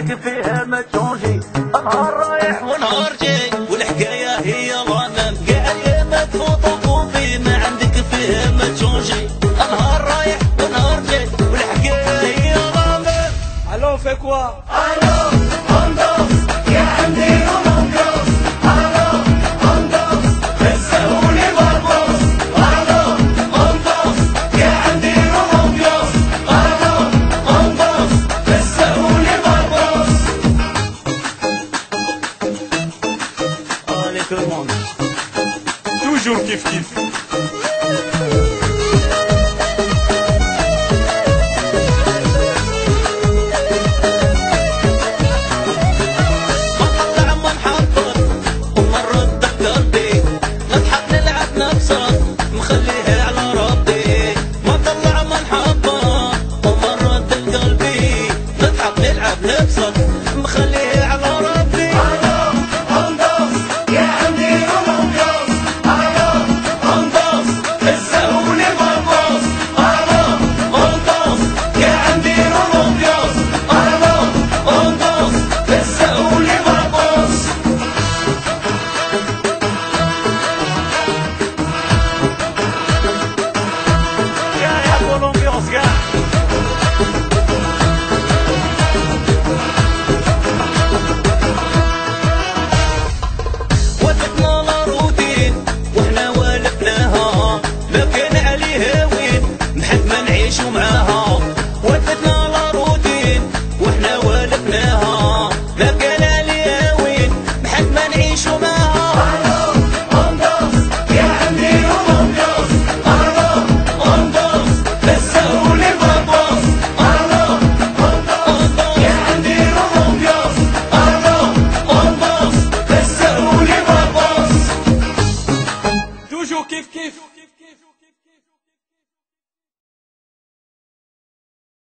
عندك فيها ما تشونجي، نهار رايح ونهار جاي والحكايه هي ظلام، كاع الايامات فوطوكوبي ما عندك فيها ما تشونجي، نهار رايح ونهار جاي والحكايه هي ظلام. الو on fait quoi؟ الو on danse يا عندي l'ambiance، الو on danse نسولي بالبوس، الو on danse يا عندي l'ambiance، الو on danse نسولي بالبوس. Allez tout le monde. Toujours kiff kiff. مخليها على ربي ما طلع من حبه ومرد قلبي، نضحك نلعب نبسط مخليها على ربي. الو on danse يا عندي l'ambiance، الو on danse نسولي بالبوس، الو on danse يا عندي l'ambiance، الو on danse نسولي بالبوس. L'ambiance, gars. وثقنا الروتين واحنا والفناها، ما كان عليها وين نحب ما نعيشو معاها.